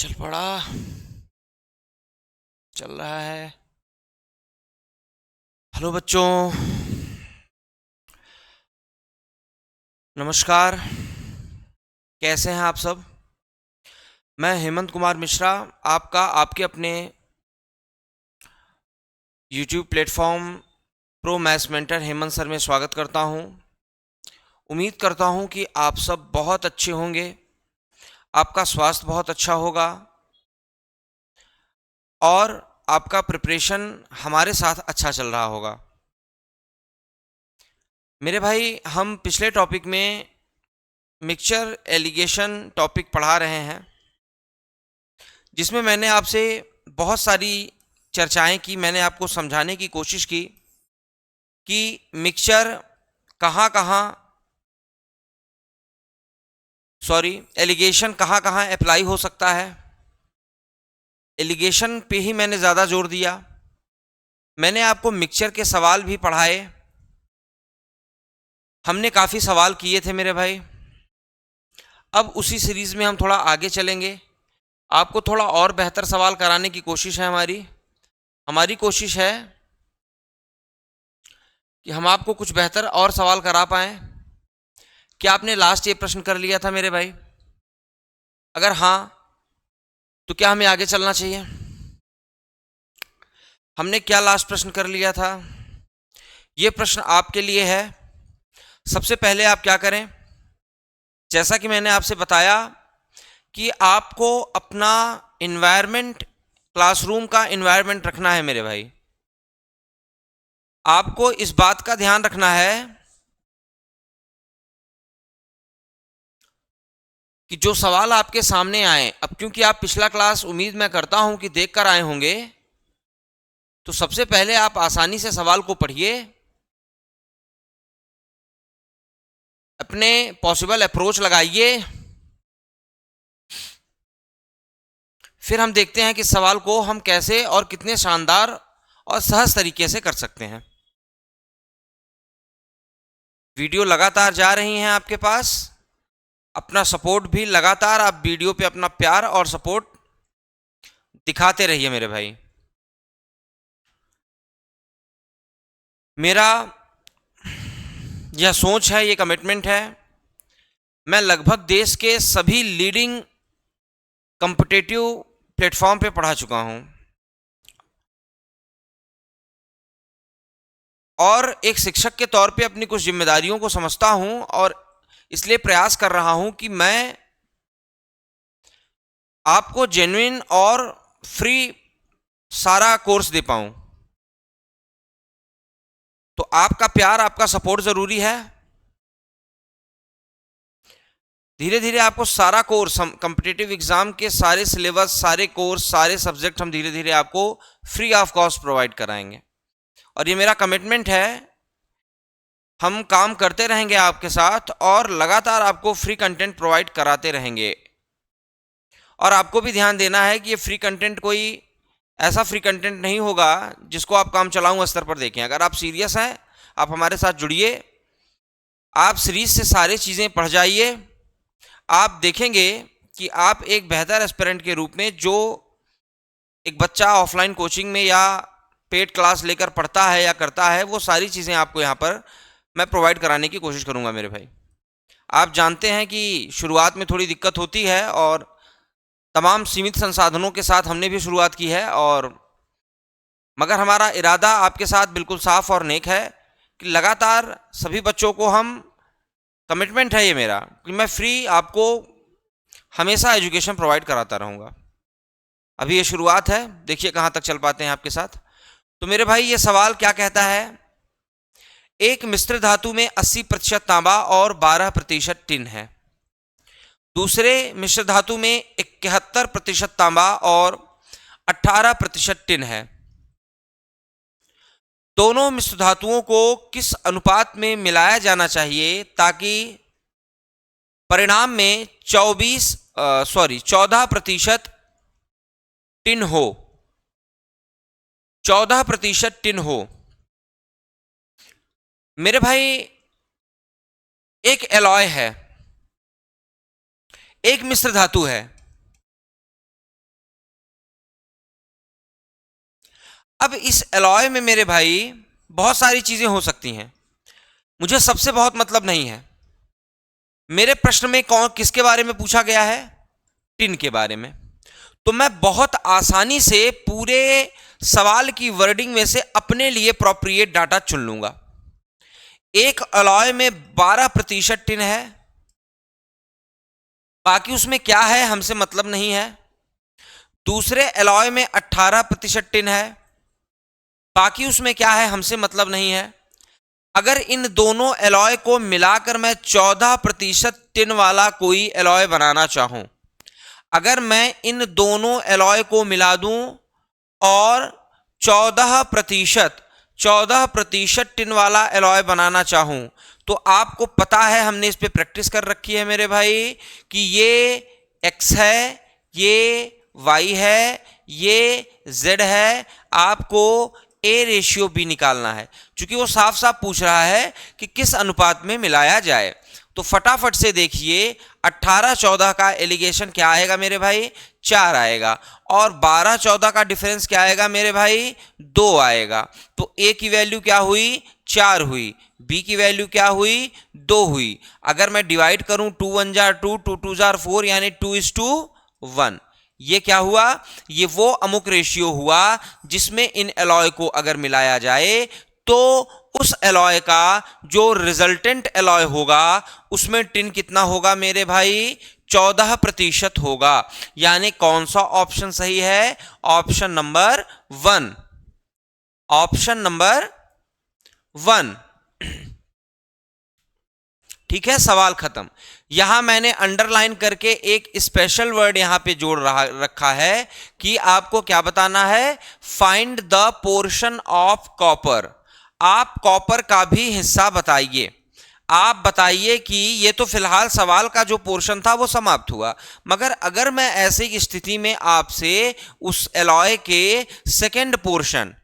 चल पड़ा। चल रहा है। हेलो बच्चों, नमस्कार। कैसे हैं आप सब? मैं हेमंत कुमार मिश्रा, आपका आपके अपने YouTube platform pro maths mentor Hemant sir में स्वागत करता हूं। उम्मीद करता हूं कि आप सब बहुत अच्छे होंगे, आपका स्वास्थ्य बहुत अच्छा होगा और आपका प्रिपरेशन हमारे साथ अच्छा चल रहा होगा। मेरे भाई, हम पिछले टॉपिक में मिक्सचर एलिगेशन टॉपिक पढ़ा रहे हैं, जिसमें मैंने आपसे बहुत सारी चर्चाएं की। मैंने आपको समझाने की कोशिश की कि मिक्सचर कहाँ कहाँ एलिगेशन कहाँ कहाँ अप्लाई हो सकता है। एलिगेशन पे ही मैंने ज़्यादा जोर दिया। मैंने आपको मिक्सचर के सवाल भी पढ़ाए। हमने काफ़ी सवाल किए थे मेरे भाई। अब उसी सीरीज़ में हम थोड़ा आगे चलेंगे। आपको थोड़ा और बेहतर सवाल कराने की कोशिश है हमारी। हमारी कोशिश है कि हम आपको कुछ बेहतर और सवाल करा पाएँ। क्या आपने लास्ट ये प्रश्न कर लिया था मेरे भाई? अगर हाँ, तो क्या हमें आगे चलना चाहिए? हमने क्या लास्ट प्रश्न कर लिया था? ये प्रश्न आपके लिए है। सबसे पहले आप क्या करें, जैसा कि मैंने आपसे बताया कि आपको अपना इन्वायरमेंट, क्लासरूम का इन्वायरमेंट रखना है मेरे भाई। आपको इस बात का ध्यान रखना है कि जो सवाल आपके सामने आए, अब क्योंकि आप पिछला क्लास उम्मीद मैं करता हूं कि देख कर आए होंगे, तो सबसे पहले आप आसानी से सवाल को पढ़िए, अपने पॉसिबल अप्रोच लगाइए, फिर हम देखते हैं कि सवाल को हम कैसे और कितने शानदार और सहज तरीके से कर सकते हैं। वीडियो लगातार जा रही हैं आपके पास। अपना सपोर्ट भी लगातार, आप वीडियो पे अपना प्यार और सपोर्ट दिखाते रहिए मेरे भाई। मेरा यह सोच है, ये कमिटमेंट है। मैं लगभग देश के सभी लीडिंग कॉम्पिटिटिव प्लेटफॉर्म पे पढ़ा चुका हूं और एक शिक्षक के तौर पे अपनी कुछ जिम्मेदारियों को समझता हूं, और इसलिए प्रयास कर रहा हूं कि मैं आपको जेन्युइन और फ्री सारा कोर्स दे पाऊं। तो आपका प्यार, आपका सपोर्ट जरूरी है। धीरे धीरे आपको सारा कोर्स, हम कॉम्पिटिटिव एग्जाम के सारे सिलेबस, सारे कोर्स, सारे सब्जेक्ट हम धीरे धीरे आपको फ्री ऑफ कॉस्ट प्रोवाइड कराएंगे। और ये मेरा कमिटमेंट है। हम काम करते रहेंगे आपके साथ और लगातार आपको फ्री कंटेंट प्रोवाइड कराते रहेंगे। और आपको भी ध्यान देना है कि ये फ्री कंटेंट कोई ऐसा फ्री कंटेंट नहीं होगा जिसको आप काम चलाऊं स्तर पर देखें। अगर आप सीरियस हैं, आप हमारे साथ जुड़िए, आप सीरीज से सारी चीज़ें पढ़ जाइए। आप देखेंगे कि आप एक बेहतर एस्पिरेंट के रूप में, जो एक बच्चा ऑफलाइन कोचिंग में या पेड क्लास लेकर पढ़ता है या करता है, वो सारी चीज़ें आपको यहाँ पर मैं प्रोवाइड कराने की कोशिश करूँगा मेरे भाई। आप जानते हैं कि शुरुआत में थोड़ी दिक्कत होती है और तमाम सीमित संसाधनों के साथ हमने भी शुरुआत की है, और मगर हमारा इरादा आपके साथ बिल्कुल साफ और नेक है कि लगातार सभी बच्चों को हम, कमिटमेंट है ये मेरा कि मैं फ्री आपको हमेशा एजुकेशन प्रोवाइड कराता रहूँगा। अभी ये शुरुआत है, देखिए कहाँ तक चल पाते हैं आपके साथ। तो मेरे भाई, ये सवाल क्या कहता है? एक मिश्र धातु में 80% तांबा और 12% टिन है। दूसरे मिश्र धातु में 71% तांबा और 18% टिन है। दोनों मिश्र धातुओं को किस अनुपात में मिलाया जाना चाहिए ताकि परिणाम में 14% टिन हो? 14% टिन हो। मेरे भाई, एक एलॉय है, एक मिश्र धातु है, अब इस एलॉय में मेरे भाई बहुत सारी चीजें हो सकती हैं, मुझे सबसे बहुत मतलब नहीं है। मेरे प्रश्न में कौन किसके बारे में पूछा गया है? टिन के बारे में। तो मैं बहुत आसानी से पूरे सवाल की वर्डिंग में से अपने लिए प्रोप्रिएट डाटा चुन लूंगा। एक अलॉय में 12% टिन है, बाकी उसमें क्या है हमसे मतलब नहीं है। दूसरे अलॉय में 18% टिन है, बाकी उसमें क्या है हमसे मतलब नहीं है। अगर इन दोनों एलॉय को मिलाकर मैं 14% टिन वाला कोई एलॉय बनाना चाहूं, अगर मैं इन दोनों एलॉय को मिला दूं और 14% टिन वाला एलॉय बनाना चाहूं, तो आपको पता है, हमने इस पे प्रैक्टिस कर रखी है मेरे भाई, कि ये x है, ये y है, ये z है। आपको ए रेशियो बी निकालना है, क्योंकि वो साफ साफ पूछ रहा है कि किस अनुपात में मिलाया जाए। तो फटाफट से देखिए, 18-14 का एलिगेशन क्या आएगा मेरे भाई? 4 आएगा। और 12-14 का डिफरेंस क्या आएगा मेरे भाई? 2 आएगा। तो ए की वैल्यू क्या हुई? 4 हुई। बी की वैल्यू क्या हुई? 2 हुई। अगर मैं डिवाइड करूं 2 1 जार 2, 2 2 जार 4, यानी 2:1। ये क्या हुआ? ये वो अमुक रेशियो हुआ जिसमें इन एलॉय को अगर मिलाया जाए तो उस एलॉय का जो रिजल्टेंट एलॉय होगा उसमें टिन कितना होगा मेरे भाई? 14% होगा। यानी कौन सा ऑप्शन सही है? Option number 1। Option number 1। ठीक है, सवाल खत्म। यहां मैंने अंडरलाइन करके एक स्पेशल वर्ड यहां पे जोड़ रखा है कि आपको क्या बताना है? Find the portion of copper. आप कॉपर का भी हिस्सा बताइए। आप बताइए कि ये तो फिलहाल सवाल का जो पोर्शन था वो समाप्त हुआ, मगर अगर मैं ऐसी स्थिति में आपसे उस एलॉय के सेकेंड पोर्शन,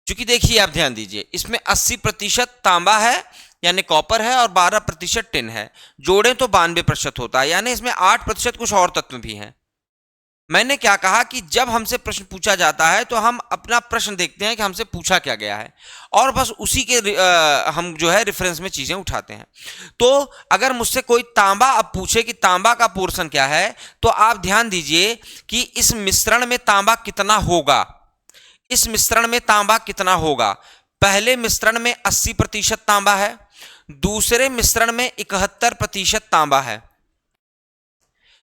क्योंकि देखिए आप ध्यान दीजिए, इसमें 80% तांबा है यानी कॉपर है और 12% टिन है, जोड़ें तो 92% होता है, यानी इसमें 8% कुछ और तत्व भी हैं। मैंने क्या कहा कि जब हमसे प्रश्न पूछा जाता है तो हम अपना प्रश्न देखते हैं कि हमसे पूछा क्या गया है और बस उसी के हम जो है रेफरेंस में चीजें उठाते हैं। तो अगर मुझसे कोई तांबा अब पूछे कि तांबा का पोर्शन क्या है, तो आप ध्यान दीजिए कि इस मिश्रण में तांबा कितना होगा। इस मिश्रण में तांबा कितना होगा? पहले मिश्रण में 80% तांबा है, दूसरे मिश्रण में 71% तांबा है।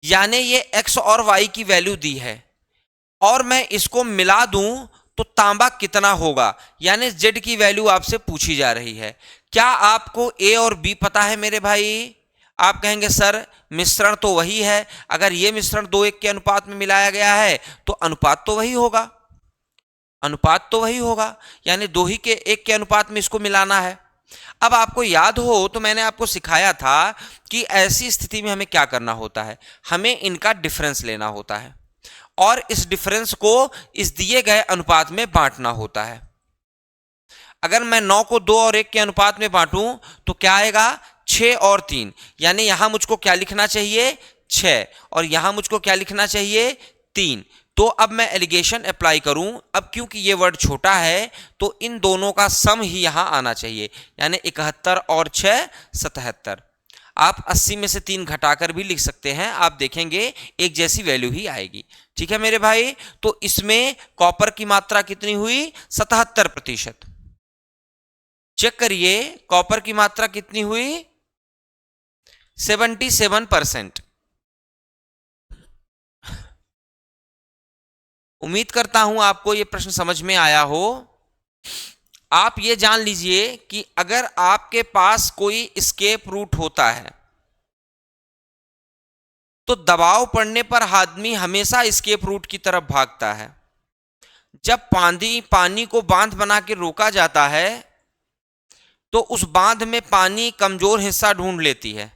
यानी ये x और y की वैल्यू दी है और मैं इसको मिला दूं तो तांबा कितना होगा, यानी z की वैल्यू आपसे पूछी जा रही है। क्या आपको a और b पता है मेरे भाई? आप कहेंगे सर मिश्रण तो वही है, अगर ये मिश्रण 2:1 के अनुपात में मिलाया गया है तो अनुपात तो वही होगा, अनुपात तो वही होगा, यानी 2:1 के अनुपात में इसको मिलाना है। अब आपको याद हो तो मैंने आपको सिखाया था कि ऐसी स्थिति में हमें क्या करना होता है, हमें इनका डिफरेंस लेना होता है और इस डिफरेंस को इस दिए गए अनुपात में बांटना होता है। अगर मैं 9 को 2 और 1 के अनुपात में बांटूं तो क्या आएगा? 6 और 3, यानी यहां मुझको क्या लिखना चाहिए? 6, और यहां मुझको क्या लिखना चाहिए? 3। तो अब मैं एलिगेशन अप्लाई करूं, अब क्योंकि ये वर्ड छोटा है तो इन दोनों का सम ही यहां आना चाहिए, यानी 71 और 6 77। आप 80 में से 3 घटाकर भी लिख सकते हैं, आप देखेंगे एक जैसी वैल्यू ही आएगी। ठीक है मेरे भाई, तो इसमें कॉपर की मात्रा कितनी हुई? 77%। चेक करिए कॉपर की मात्रा कितनी हुई? 77%। उम्मीद करता हूं आपको यह प्रश्न समझ में आया हो। आप ये जान लीजिए कि अगर आपके पास कोई एस्केप रूट होता है तो दबाव पड़ने पर आदमी हमेशा एस्केप रूट की तरफ भागता है। जब पानी को बांध बना के रोका जाता है तो उस बांध में पानी कमजोर हिस्सा ढूंढ लेती है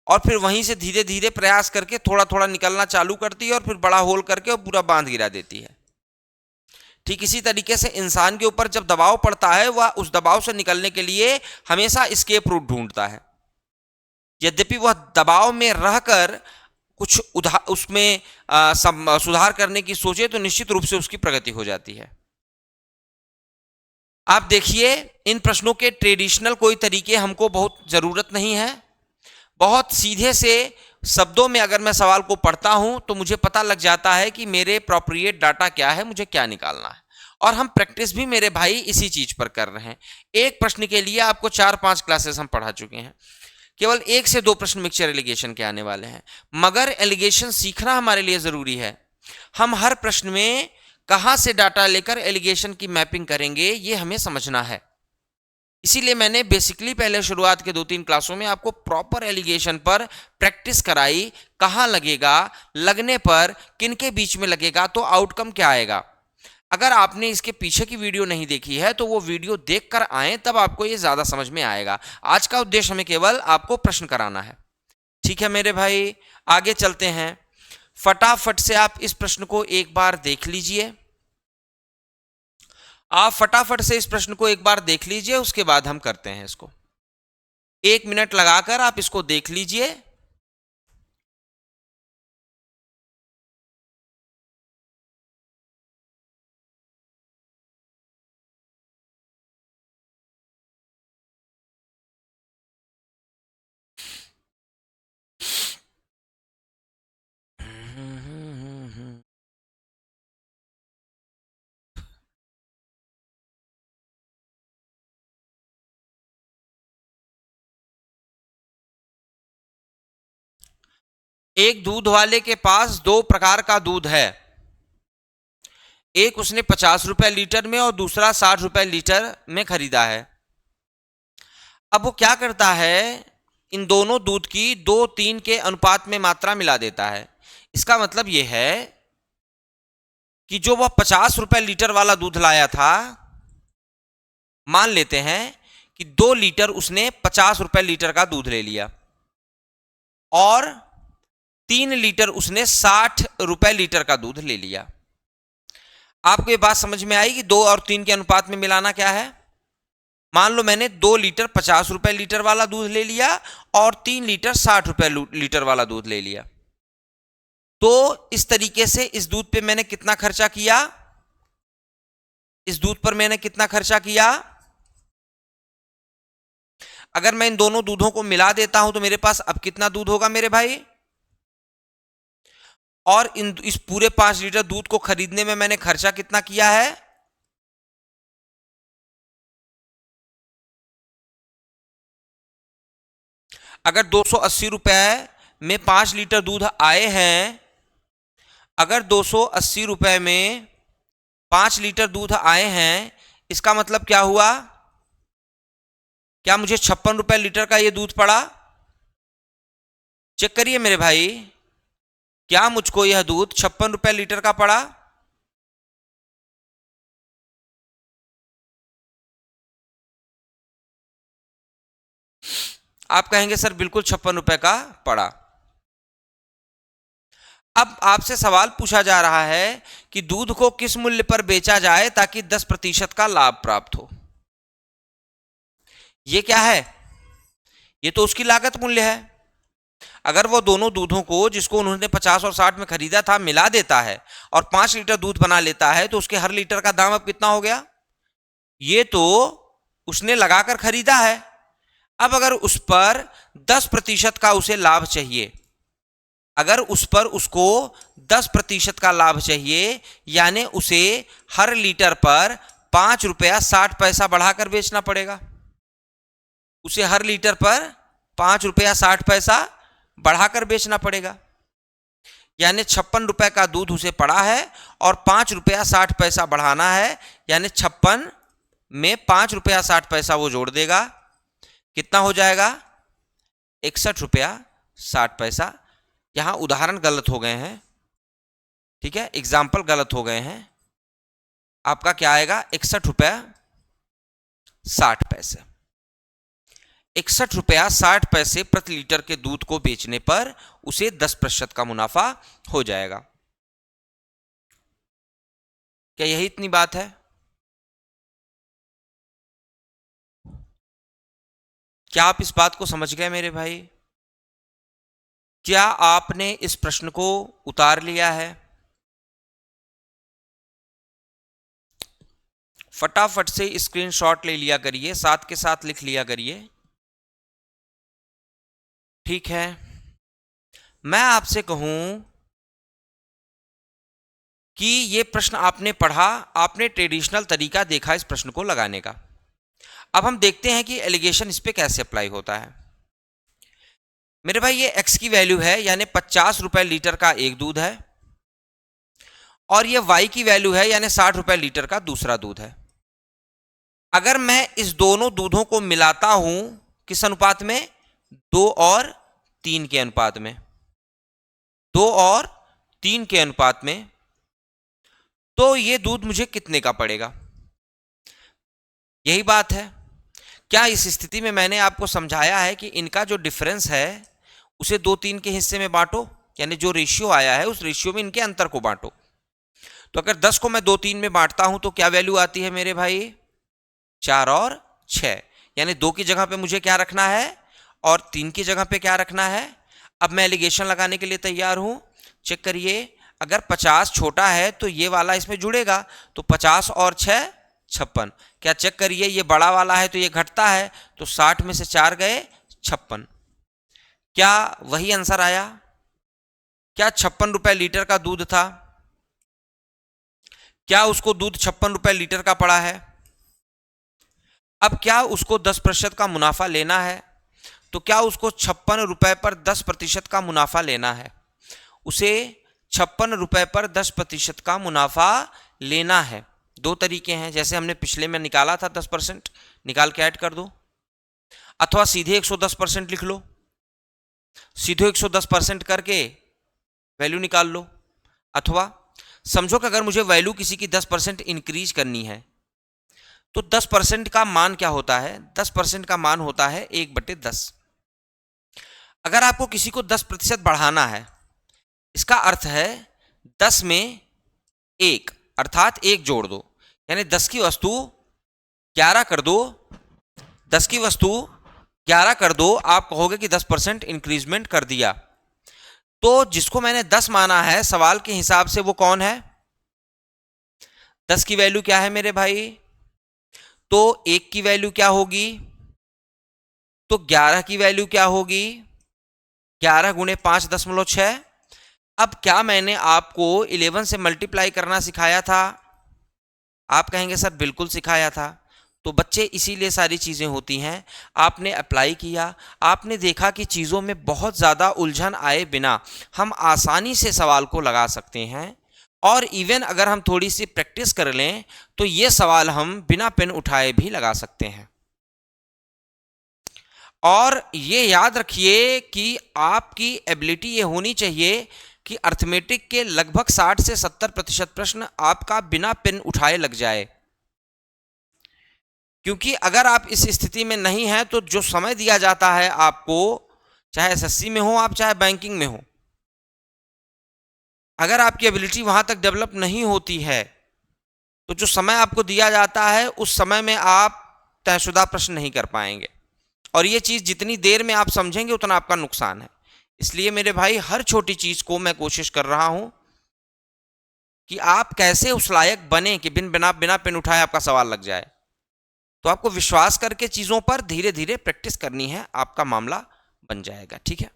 और फिर वहीं से धीरे धीरे प्रयास करके थोड़ा थोड़ा निकलना चालू करती है और फिर बड़ा होल करके और पूरा बांध गिरा देती है। ठीक इसी तरीके से इंसान के ऊपर जब दबाव पड़ता है वह उस दबाव से निकलने के लिए हमेशा एस्केप रूट ढूंढता है। यद्यपि वह दबाव में रहकर कुछ उसमें सुधार करने की सोचे तो निश्चित रूप से उसकी प्रगति हो जाती है। आप देखिए, इन प्रश्नों के ट्रेडिशनल कोई तरीके हमको बहुत जरूरत नहीं है। बहुत सीधे से शब्दों में अगर मैं सवाल को पढ़ता हूं तो मुझे पता लग जाता है कि मेरे प्रोप्रिएट डाटा क्या है, मुझे क्या निकालना है। और हम प्रैक्टिस भी मेरे भाई इसी चीज पर कर रहे हैं। एक प्रश्न के लिए आपको 4-5 क्लासेस हम पढ़ा चुके हैं। केवल 1 से 2 प्रश्न मिक्सचर एलिगेशन के आने वाले हैं, मगर एलिगेशन सीखना हमारे लिए जरूरी है। हम हर प्रश्न में कहां से डाटा लेकर एलिगेशन की मैपिंग करेंगे, ये हमें समझना है। इसीलिए मैंने बेसिकली पहले शुरुआत के 2-3 क्लासों में आपको प्रॉपर एलिगेशन पर प्रैक्टिस कराई। कहां लगेगा, लगने पर किन के बीच में लगेगा तो आउटकम क्या आएगा। अगर आपने इसके पीछे की वीडियो नहीं देखी है तो वो वीडियो देखकर आए, तब आपको ये ज्यादा समझ में आएगा। आज का उद्देश्य हमें केवल आपको प्रश्न कराना है। ठीक है मेरे भाई, आगे चलते हैं। फटाफट से आप इस प्रश्न को एक बार देख लीजिए। आप फटाफट से इस प्रश्न को एक बार देख लीजिए, उसके बाद हम करते हैं इसको। 1 मिनट लगाकर आप इसको देख लीजिए। एक दूध वाले के पास 2 प्रकार का दूध है। एक उसने 50 रुपए लीटर में और दूसरा 60 रुपए लीटर में खरीदा है। अब वो क्या करता है, इन दोनों दूध की 2:3 के अनुपात में मात्रा मिला देता है। इसका मतलब यह है कि जो वह 50 रुपए लीटर वाला दूध लाया था, मान लेते हैं कि 2 लीटर उसने 50 रुपए लीटर का दूध ले लिया और 3 लीटर उसने 60 रुपए लीटर का दूध ले लिया। आपको ये बात समझ में आई कि 2 और 3 के अनुपात में मिलाना क्या है। मान लो मैंने 2 लीटर 50 रुपए लीटर वाला दूध ले लिया और 3 लीटर 60 रुपए लीटर वाला दूध ले लिया। तो इस तरीके से इस दूध पे मैंने कितना खर्चा किया, इस दूध पर मैंने कितना खर्चा किया। अगर मैं इन दोनों दूधों को मिला देता हूं तो मेरे पास अब कितना दूध होगा मेरे भाई। और इस पूरे 5 लीटर दूध को खरीदने में मैंने खर्चा कितना किया है। अगर 280 रुपए में 5 लीटर दूध आए हैं, अगर 280 रुपए में 5 लीटर दूध आए हैं, इसका मतलब क्या हुआ, क्या मुझे 56 रुपए लीटर का यह दूध पड़ा। चेक करिए मेरे भाई, क्या मुझको यह दूध 56 रुपए लीटर का पड़ा। आप कहेंगे सर बिल्कुल 56 रुपए का पड़ा। अब आपसे सवाल पूछा जा रहा है कि दूध को किस मूल्य पर बेचा जाए ताकि 10% का लाभ प्राप्त हो। यह क्या है, यह तो उसकी लागत मूल्य है। अगर वो दोनों दूधों को जिसको उन्होंने 50 और 60 में खरीदा था मिला देता है और 5 लीटर दूध बना लेता है, तो उसके हर लीटर का दाम अब कितना हो गया। ये तो उसने लगाकर खरीदा है। अब अगर उस पर 10% का उसे लाभ चाहिए, अगर उस पर उसको 10% का लाभ चाहिए, यानी उसे हर लीटर पर 5 रुपया 60 पैसा बढ़ाकर बेचना पड़ेगा। उसे हर लीटर पर 5 रुपया 60 पैसा बढ़ाकर बेचना पड़ेगा। यानी 56 रुपए का दूध उसे पड़ा है और 5 रुपया 60 पैसा बढ़ाना है, यानी 56 में 5 रुपया 60 पैसा वो जोड़ देगा। कितना हो जाएगा, 61 रुपया 60 पैसा। यहां उदाहरण गलत हो गए हैं, ठीक है, एग्जाम्पल गलत हो गए हैं। आपका क्या आएगा, 61 रुपया 60 पैसे। 61 रुपया 60 पैसे प्रति लीटर के दूध को बेचने पर उसे 10% का मुनाफा हो जाएगा। क्या यही इतनी बात है। क्या आप इस बात को समझ गए मेरे भाई। क्या आपने इस प्रश्न को उतार लिया है। फटाफट से स्क्रीनशॉट ले लिया करिए, साथ के साथ लिख लिया करिए। ठीक है, मैं आपसे कहूं कि ये प्रश्न आपने पढ़ा, आपने ट्रेडिशनल तरीका देखा इस प्रश्न को लगाने का। अब हम देखते हैं कि एलिगेशन इस पे कैसे अप्लाई होता है। मेरे भाई ये x की वैल्यू है, यानी 50 रुपए लीटर का एक दूध है, और ये y की वैल्यू है, यानी 60 रुपए लीटर का दूसरा दूध है। अगर मैं इस दोनों दूधों को मिलाता हूं किस अनुपात में, 2 और 3 के अनुपात में, 2 और 3 के अनुपात में, तो ये दूध मुझे कितने का पड़ेगा? यही बात है। क्या इस स्थिति में मैंने आपको समझाया है कि इनका जो डिफरेंस है उसे 2-3 के हिस्से में बांटो, यानी जो रेशियो आया है उस रेशियो में इनके अंतर को बांटो। तो अगर 10 को मैं 2-3 में बांटता हूं तो क्या वैल्यू आती है मेरे भाई? 4 और 6, यानी 2 की जगह पे मुझे क्या रखना है और 3 की जगह पे क्या रखना है। अब मैं एलिगेशन लगाने के लिए तैयार हूं। चेक करिए, अगर 50 छोटा है तो ये वाला इसमें जुड़ेगा, तो 50 और 6 56। क्या चेक करिए, ये बड़ा वाला है तो ये घटता है, तो 60 में से 4 गए 56। क्या वही आंसर आया? क्या 56 रुपए लीटर का दूध था? क्या उसको दूध 56 रुपए लीटर का पड़ा है? अब क्या उसको 10% का मुनाफा लेना है? तो क्या उसको 56 रुपए पर 10% का मुनाफा लेना है? उसे 56 रुपए पर 10% का मुनाफा लेना है। दो तरीके हैं, जैसे हमने पिछले में निकाला था 10%, निकाल के ऐड कर दो, अथवा सीधे 110% लिख लो, सीधे 110% करके वैल्यू निकाल लो, अथवा समझो कि अगर मुझे वैल्यू किसी की 10% इंक्रीज करनी है तो 10% का मान क्या होता है? 10% का मान होता है 1/10। अगर आपको किसी को 10% बढ़ाना है, इसका अर्थ है 10 में 1, अर्थात 1 जोड़ दो, यानी 10 की वस्तु 11 कर दो, 10 की वस्तु 11 कर दो। आप कहोगे कि 10% इंक्रीजमेंट कर दिया। तो जिसको मैंने 10 माना है सवाल के हिसाब से वो कौन है? 10 की वैल्यू क्या है मेरे भाई? तो 1 की वैल्यू क्या होगी? तो 11 की वैल्यू क्या होगी? 11 गुणे 5.6। अब क्या मैंने आपको 11 से मल्टीप्लाई करना सिखाया था? आप कहेंगे सर बिल्कुल सिखाया था। तो बच्चे इसीलिए सारी चीजें होती हैं। आपने अप्लाई किया, आपने देखा कि चीजों में बहुत ज्यादा उलझन आए बिना हम आसानी से सवाल को लगा सकते हैं, और इवन अगर हम थोड़ी सी प्रैक्टिस कर लें तो ये सवाल हम बिना पेन उठाए भी लगा सकते हैं। और ये याद रखिए कि आपकी एबिलिटी ये होनी चाहिए कि अर्थमेटिक के लगभग 60 से 70% प्रश्न आपका बिना पेन उठाए लग जाए, क्योंकि अगर आप इस स्थिति में नहीं हैं तो जो समय दिया जाता है आपको, चाहे एसएससी में हो आप, चाहे बैंकिंग में हो, अगर आपकी एबिलिटी वहां तक डेवलप नहीं होती है तो जो समय आपको दिया जाता है उस समय में आप तयशुदा प्रश्न नहीं कर पाएंगे, और ये चीज जितनी देर में आप समझेंगे उतना आपका नुकसान है। इसलिए मेरे भाई हर छोटी चीज को मैं कोशिश कर रहा हूं कि आप कैसे उस लायक बने कि बिना पेन उठाए आपका सवाल लग जाए। तो आपको विश्वास करके चीजों पर धीरे धीरे प्रैक्टिस करनी है, आपका मामला बन जाएगा। ठीक है,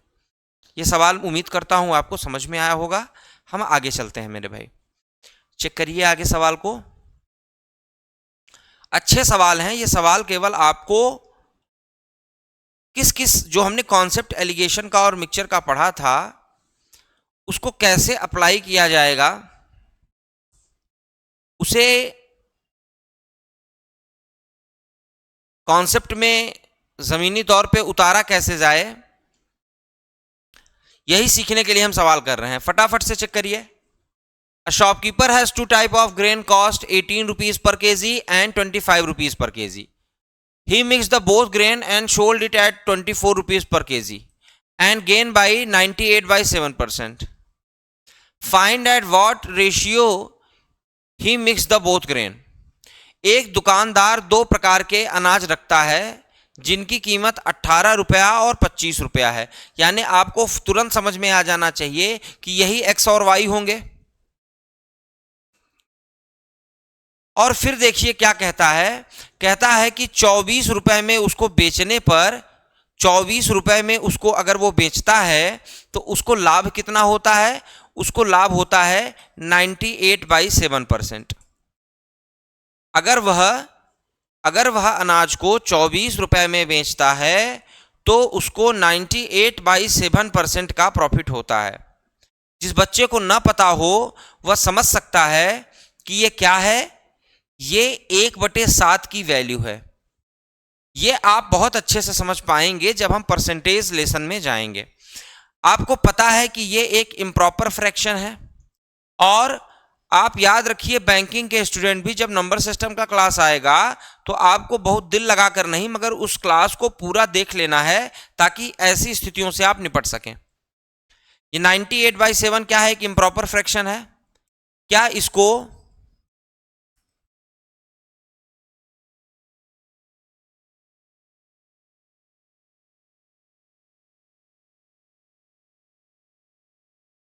ये सवाल उम्मीद करता हूं आपको समझ में आया होगा। हम आगे चलते हैं मेरे भाई, चेक करिए आगे सवाल को। अच्छे सवाल हैं ये सवाल, केवल आपको किस किस जो हमने कॉन्सेप्ट एलिगेशन का और मिक्सचर का पढ़ा था उसको कैसे अप्लाई किया जाएगा, उसे कॉन्सेप्ट में जमीनी तौर पे उतारा कैसे जाए, यही सीखने के लिए हम सवाल कर रहे हैं। फटाफट से चेक करिए। A shopkeeper has 2 type of grain cost 18 rupees per KG and 25 rupees per KG. He mixed the both grain and sold it at 24 rupees per kg and gained by 98/7%. Find at what ratio he mixed the both grain. एक दुकानदार 2 प्रकार के अनाज रखता है जिनकी कीमत 18 रुपया और 25 रुपया है, यानी आपको तुरंत समझ में आ जाना चाहिए कि यही x और y होंगे। और फिर देखिए क्या कहता है कि 24 रुपए में उसको बेचने पर, 24 रुपए में उसको अगर वो बेचता है तो उसको लाभ कितना होता है, उसको लाभ होता है 98/7%। अगर वह अनाज को 24 रुपए में बेचता है तो उसको 98/7% का प्रॉफिट होता है। जिस बच्चे को ना पता हो वह समझ सकता है कि ये क्या है, ये 1/7 की वैल्यू है। ये आप बहुत अच्छे से समझ पाएंगे जब हम परसेंटेज लेसन में जाएंगे। आपको पता है कि ये एक इम्प्रॉपर फ्रैक्शन है, और आप याद रखिए बैंकिंग के स्टूडेंट भी जब नंबर सिस्टम का क्लास आएगा तो आपको बहुत दिल लगाकर नहीं मगर उस क्लास को पूरा देख लेना है ताकि ऐसी स्थितियों से आप निपट सकें। ये 98/7 क्या है, एक इम्प्रॉपर फ्रैक्शन है। क्या इसको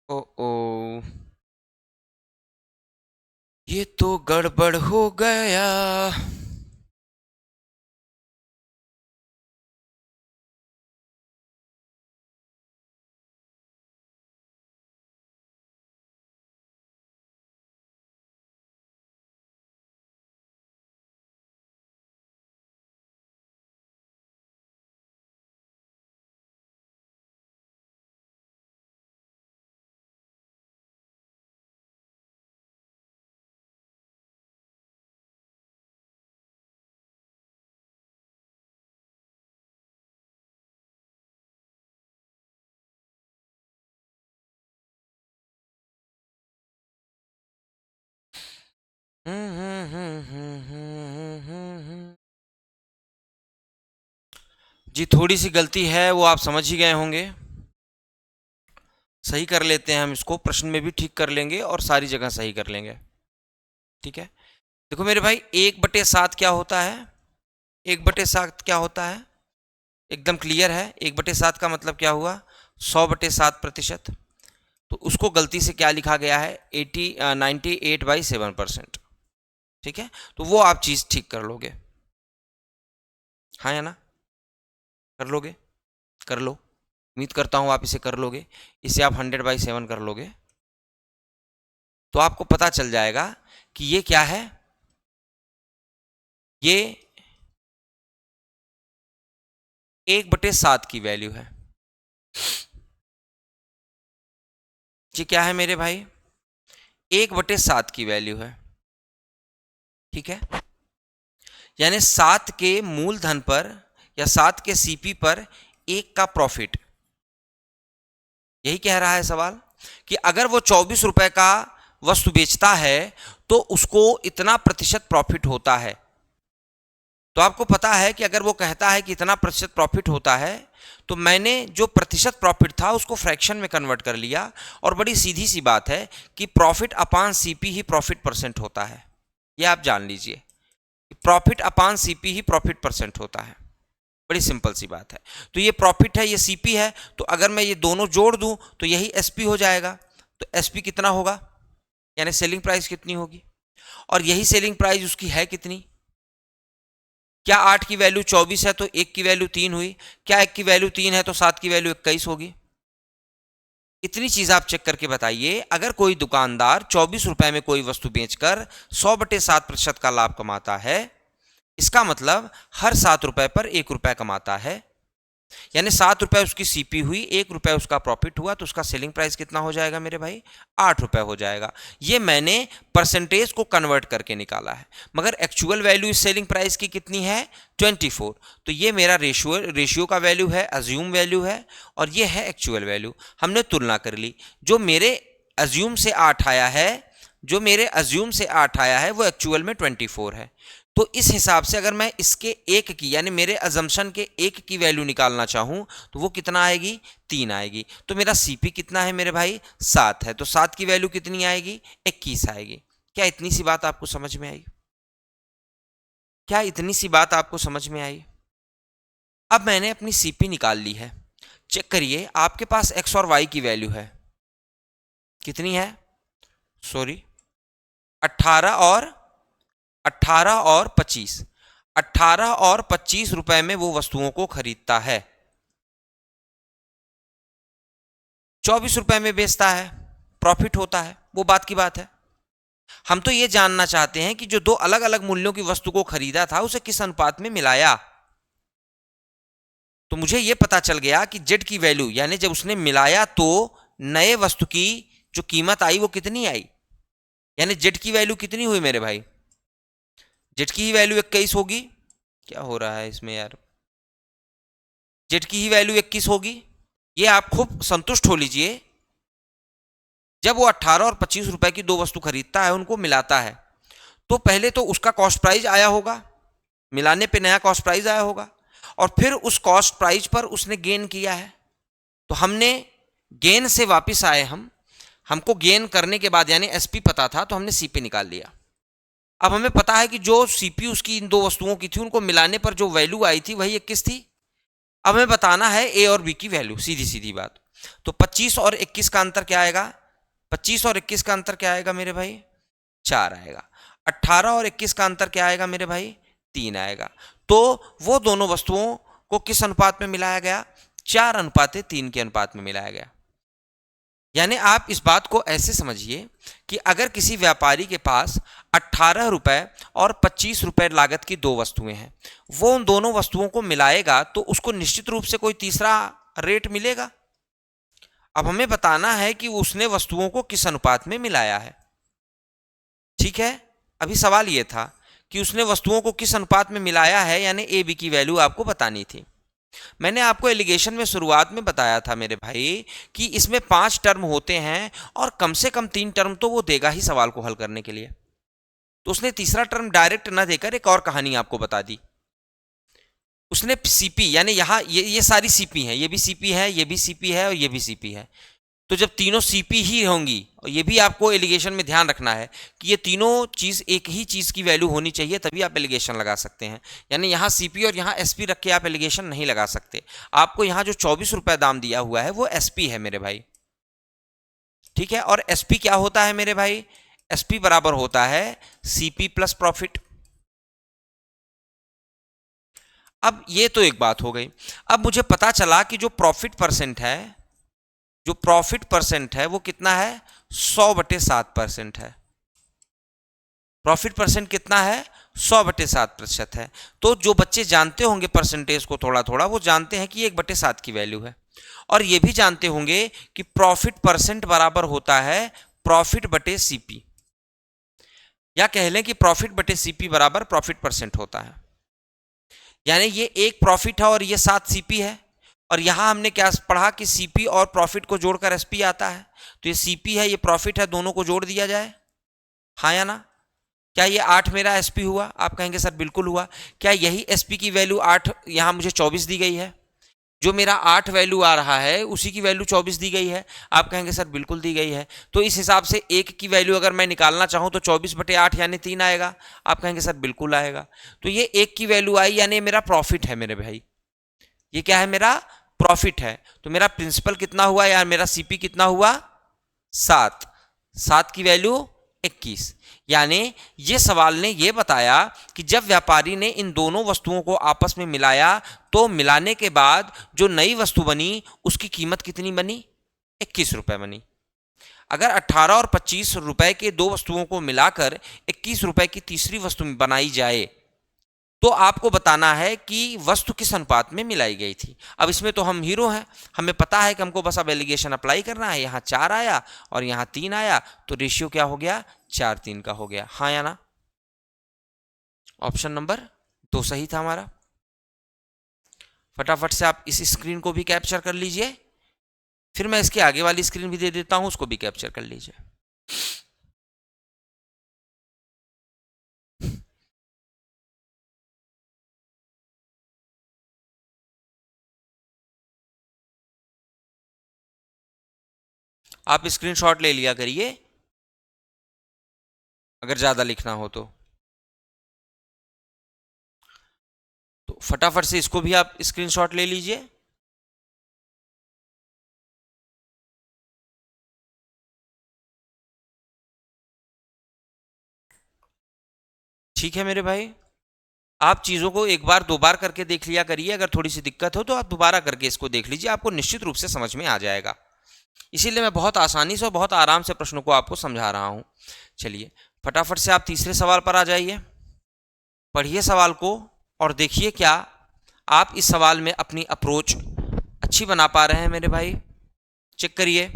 ओ ओ ये तो गड़बड़ हो गया। जी थोड़ी सी गलती है, वो आप समझ ही गए होंगे। सही कर लेते हैं हम इसको, प्रश्न में भी ठीक कर लेंगे और सारी जगह सही कर लेंगे। ठीक है, देखो मेरे भाई 1/7 क्या होता है, 1/7 क्या होता है, एकदम क्लियर है। 1/7 का मतलब क्या हुआ, 100/7%। तो उसको गलती से क्या लिखा गया है, 98/7%। ठीक है, तो वो आप चीज ठीक कर लोगे, हाँ या ना, कर लोगे, कर लो, उम्मीद करता हूं आप इसे कर लोगे। इसे आप 100/7 कर लोगे तो आपको पता चल जाएगा कि ये क्या है, ये 1/7 की वैल्यू है। ये क्या है मेरे भाई, 1/7 की वैल्यू है। ठीक है, यानी 7 के मूलधन पर या 7 के सीपी पर 1 का प्रॉफिट। यही कह रहा है सवाल कि अगर वो 24 रुपए का वस्तु बेचता है तो उसको इतना प्रतिशत प्रॉफिट होता है। तो आपको पता है कि अगर वो कहता है कि इतना प्रतिशत प्रॉफिट होता है तो मैंने जो प्रतिशत प्रॉफिट था उसको फ्रैक्शन में कन्वर्ट कर लिया, और बड़ी सीधी सी बात है कि प्रॉफिट अपान सीपी ही प्रॉफिट परसेंट होता है। ये आप जान लीजिए, प्रॉफिट अपान सीपी ही प्रॉफिट परसेंट होता है। बड़ी सिंपल सी बात है। तो ये प्रॉफिट है, ये सीपी है, तो अगर मैं ये दोनों जोड़ दूं तो यही एसपी हो जाएगा। तो एसपी कितना होगा, यानी सेलिंग प्राइस कितनी होगी, और यही सेलिंग प्राइस उसकी है कितनी। क्या 8 की वैल्यू 24 है तो 1 की वैल्यू 3 हुई, क्या 1 की वैल्यू 3 है तो 7 की वैल्यू 21 होगी। इतनी चीज आप चेक करके बताइए, अगर कोई दुकानदार 24 रुपए में कोई वस्तु बेचकर 100/7% का लाभ कमाता है, इसका मतलब हर 7 रुपए पर 1 रुपए कमाता है, यानी 7 रुपए उसकी सीपी हुई, 1 रुपए उसका प्रॉफिट हुआ, तो उसका सेलिंग प्राइस कितना हो जाएगा मेरे भाई, 8 रुपए हो जाएगा। ये मैंने परसेंटेज को कन्वर्ट करके निकाला है, मगर एक्चुअल वैल्यू इस सेलिंग प्राइस की कितनी है, 24। तो ये मेरा रेशियो का वैल्यू है, अज्यूम वैल्यू है, और ये है एक्चुअल वैल्यू। हमने तुलना कर ली, जो मेरे अज्यूम से 8 आया है, जो मेरे अज्यूम से 8 आया है वो एक्चुअल में 24 है। तो इस हिसाब से अगर मैं इसके एक की, यानी मेरे अजम्पशन के एक की वैल्यू निकालना चाहूं तो वो कितना आएगी, 3 आएगी। तो मेरा सीपी कितना है मेरे भाई, 7 है, तो 7 की वैल्यू कितनी आएगी, 21 आएगी। क्या इतनी सी बात आपको समझ में आई, क्या इतनी सी बात आपको समझ में आई। अब मैंने अपनी सीपी निकाल ली है, चेक करिए आपके पास एक्स और वाई की वैल्यू है, कितनी है, सॉरी 18 और 18 और 25, 18 और 25 रुपए में वो वस्तुओं को खरीदता है, 24 रुपए में बेचता है, प्रॉफिट होता है, वो बात की बात है। हम तो ये जानना चाहते हैं कि जो दो अलग अलग मूल्यों की वस्तु को खरीदा था उसे किस अनुपात में मिलाया। तो मुझे यह पता चल गया कि जेड की वैल्यू, यानी जब उसने मिलाया तो नए वस्तु की जो कीमत आई वो कितनी आई, यानी जेड की वैल्यू कितनी हुई मेरे भाई, जेड की ही वैल्यू 21 होगी। क्या हो रहा है इसमें यार, जेड की ही वैल्यू 21 होगी। ये आप खूब संतुष्ट हो लीजिए, जब वो 18 और 25 रुपए की दो वस्तु खरीदता है, उनको मिलाता है, तो पहले तो उसका कॉस्ट प्राइस आया होगा, मिलाने पे नया कॉस्ट प्राइस आया होगा, और फिर उस कॉस्ट प्राइस पर उसने गेन किया है। तो हमने गेन से वापस आए, हमको गेन करने के बाद यानी एसपी पता था तो हमने सीपी निकाल लिया। अब हमें पता है कि जो सीपी उसकी इन दो वस्तुओं की थी, उनको मिलाने पर जो वैल्यू आई थी वही 21 थी। अब हमें बताना है ए और बी की वैल्यू, सीधी सीधी बात। तो 25 और 21 का अंतर क्या आएगा, 25 और 21 का अंतर क्या आएगा मेरे भाई, 4 आएगा। 18 और 21 का अंतर क्या आएगा मेरे भाई, 3 आएगा। तो वो दोनों वस्तुओं को किस अनुपात में मिलाया गया, 4:3 के अनुपात में मिलाया गया। यानी आप इस बात को ऐसे समझिए कि अगर किसी व्यापारी के पास 18 रुपए और 25 रुपए लागत की दो वस्तुएं हैं, वो उन दोनों वस्तुओं को मिलाएगा तो उसको निश्चित रूप से कोई तीसरा रेट मिलेगा। अब हमें बताना है कि उसने वस्तुओं को किस अनुपात में मिलाया है। ठीक है, अभी सवाल यह था कि उसने वस्तुओं को किस अनुपात में मिलाया है, यानी ए बी की वैल्यू आपको बतानी थी। मैंने आपको एलिगेशन में शुरुआत में बताया था मेरे भाई कि इसमें 5 टर्म होते हैं और कम से कम 3 टर्म तो वो देगा ही सवाल को हल करने के लिए। तो उसने तीसरा टर्म डायरेक्ट ना देकर एक और कहानी आपको बता दी। उसने सीपी, यानी यहां ये सारी सीपी हैं, ये भी सीपी है, ये भी सीपी है और ये भी सीपी है। तो जब तीनों सीपी ही होंगी, और ये भी आपको एलिगेशन में ध्यान रखना है कि ये तीनों चीज एक ही चीज की वैल्यू होनी चाहिए, तभी आप एलिगेशन लगा सकते हैं। यानी यहां सीपी और यहां एसपी रख के आप एलिगेशन नहीं लगा सकते। आपको यहां जो 24 रुपए दाम दिया हुआ है वो एसपी है मेरे भाई। ठीक है, और एसपी क्या होता है मेरे भाई, एसपी बराबर होता है सीपी प्लस प्रॉफिट। अब ये तो एक बात हो गई। अब मुझे पता चला कि जो प्रॉफिट परसेंट है, जो प्रॉफिट परसेंट है वो कितना है, 100/7% है। प्रॉफिट परसेंट कितना है, 100/7% है। तो जो बच्चे जानते होंगे परसेंटेज को थोड़ा थोड़ा, वो जानते हैं कि 1/7 की वैल्यू है, और ये भी जानते होंगे कि प्रॉफिट परसेंट बराबर होता है प्रॉफिट बटे सीपी, या कह लें कि प्रॉफिट बटे सीपी बराबर प्रॉफिट परसेंट होता है। यानी ये एक प्रॉफिट है और ये 7 सीपी है, और यहां हमने क्या पढ़ा कि सीपी और प्रॉफिट को जोड़कर एसपी आता है। तो ये सीपी है, ये प्रॉफिट है, दोनों को जोड़ दिया जाए, हाँ या ना। क्या ये 8 मेरा एसपी हुआ, आप कहेंगे सर बिल्कुल हुआ। क्या यही एसपी की वैल्यू 8, यहां मुझे 24 दी गई है, जो मेरा 8 वैल्यू आ रहा है उसी की वैल्यू 24 दी गई है, आप कहेंगे सर बिल्कुल दी गई है। तो इस हिसाब से एक की वैल्यू अगर मैं निकालना चाहूं तो 24/8 यानी 3 आएगा, आप कहेंगे सर बिल्कुल आएगा। तो ये एक की वैल्यू आई, यानी मेरा प्रॉफिट है मेरे भाई, ये क्या है, मेरा प्रॉफिट है। तो मेरा प्रिंसिपल कितना हुआ यार, मेरा सीपी कितना हुआ, 7, 7 की वैल्यू 21। यानी ये सवाल ने ये बताया कि जब व्यापारी ने इन दोनों वस्तुओं को आपस में मिलाया, तो मिलाने के बाद जो नई वस्तु बनी उसकी कीमत कितनी बनी, 21 रुपए बनी। अगर 18 और 25 रुपए के दो वस्तुओं को मिलाकर 21 रुपए की तीसरी वस्तु बनाई जाए, तो आपको बताना है कि वस्तु किस अनुपात में मिलाई गई थी। अब इसमें तो हम हीरो हैं, हमें पता है कि हमको बस अब एलिगेशन अप्लाई करना है। यहां 4 आया और यहां 3 आया, तो रेशियो क्या हो गया, 4:3 का हो गया, हाँ या ना। ऑप्शन नंबर 2 सही था हमारा। फटाफट से आप इस स्क्रीन को भी कैप्चर कर लीजिए, फिर मैं इसके आगे वाली स्क्रीन भी दे देता हूं, उसको भी कैप्चर कर लीजिए। आप स्क्रीनशॉट ले लिया करिए अगर ज्यादा लिखना हो तो फटाफट से इसको भी आप स्क्रीनशॉट ले लीजिए। ठीक है मेरे भाई, आप चीज़ों को एक बार दो बार करके देख लिया करिए, अगर थोड़ी सी दिक्कत हो तो आप दोबारा करके इसको देख लीजिए, आपको निश्चित रूप से समझ में आ जाएगा। इसीलिए मैं बहुत आसानी से और बहुत आराम से प्रश्नों को आपको समझा रहा हूं। चलिए फटाफट से आप तीसरे सवाल पर आ जाइए, पढ़िए सवाल को और देखिए क्या आप इस सवाल में अपनी अप्रोच अच्छी बना पा रहे हैं मेरे भाई। चेक करिए।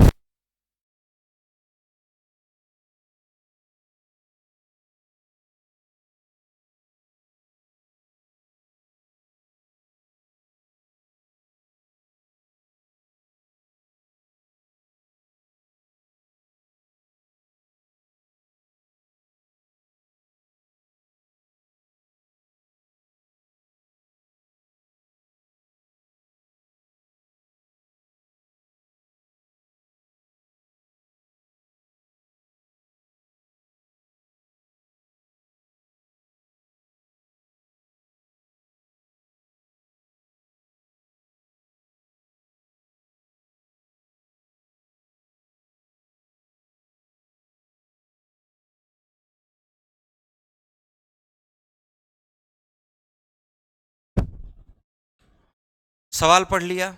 सवाल पढ़ लिया,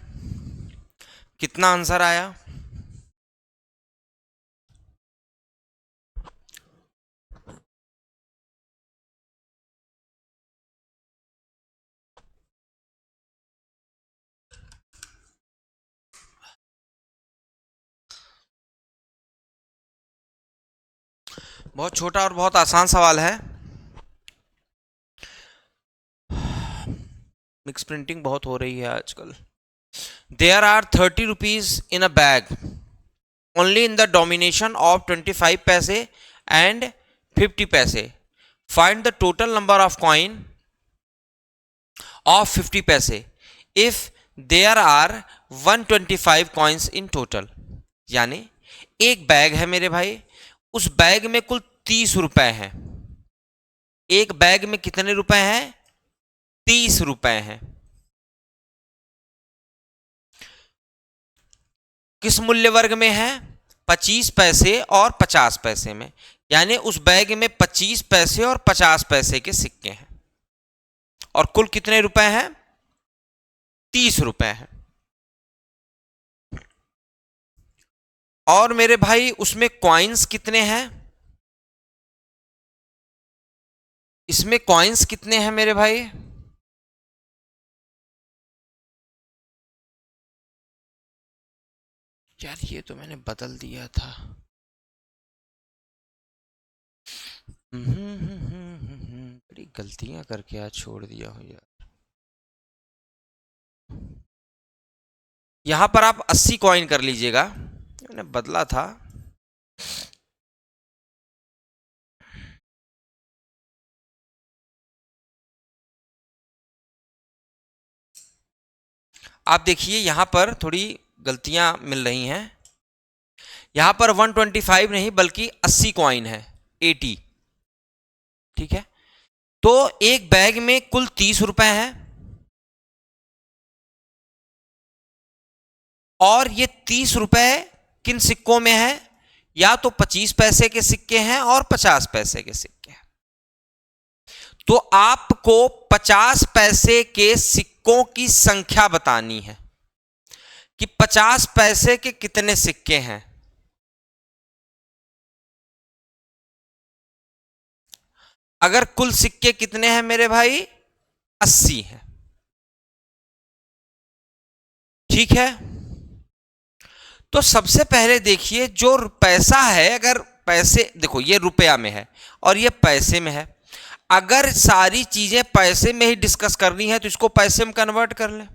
कितना आंसर आया? बहुत छोटा और बहुत आसान सवाल है। मिक्स प्रिंटिंग बहुत हो रही है आजकल। There are 30 rupees in a bag only in the domination of 25 paise and 50 paise. Find the total number of coin of 50 paise if there are 125 coins in total. यानी एक बैग है मेरे भाई, उस बैग में कुल 30 रुपए हैं। एक बैग में कितने रुपए हैं? 30 रुपए हैं। किस मूल्य वर्ग में है? 25 पैसे और 50 पैसे में। यानी उस बैग में 25 पैसे और 50 पैसे के सिक्के हैं और कुल कितने रुपए हैं? 30 रुपए हैं। और मेरे भाई उसमें कॉइन्स कितने हैं? इसमें कॉइन्स कितने हैं मेरे भाई? यार ये तो मैंने बदल दिया था। बड़ी गलतियां करके आज छोड़ दिया हो यार। यहां पर आप 80 कॉइन कर लीजिएगा, मैंने बदला था। आप देखिए यहां पर थोड़ी गलतियां मिल रही हैं। यहां पर 125 नहीं बल्कि 80 कॉइन है, 80। ठीक है, तो एक बैग में कुल 30 रुपए हैं और ये 30 रुपए किन सिक्कों में है? या तो 25 पैसे के सिक्के हैं और 50 पैसे के सिक्के हैं। तो आपको 50 पैसे के सिक्कों की संख्या बतानी है कि 50 पैसे के कितने सिक्के हैं। अगर कुल सिक्के कितने हैं मेरे भाई? 80 हैं। ठीक है, तो सबसे पहले देखिए जो पैसा है, अगर पैसे देखो ये रुपया में है और ये पैसे में है, अगर सारी चीजें पैसे में ही डिस्कस करनी है तो इसको पैसे में कन्वर्ट कर ले।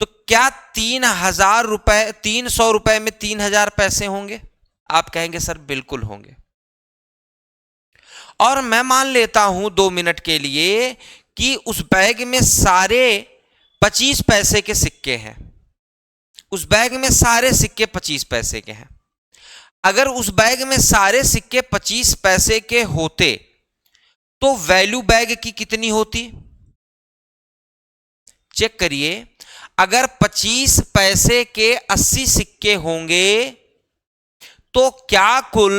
तो क्या 3000 रुपए, 300 रुपए में 3000 पैसे होंगे? आप कहेंगे सर बिल्कुल होंगे। और मैं मान लेता हूं 2 मिनट के लिए कि उस बैग में सारे 25 पैसे के सिक्के हैं। उस बैग में सारे सिक्के 25 पैसे के हैं। अगर उस बैग में सारे सिक्के 25 पैसे के होते तो वैल्यू बैग की कितनी होती? चेक करिए, अगर 25 पैसे के 80 सिक्के होंगे तो क्या कुल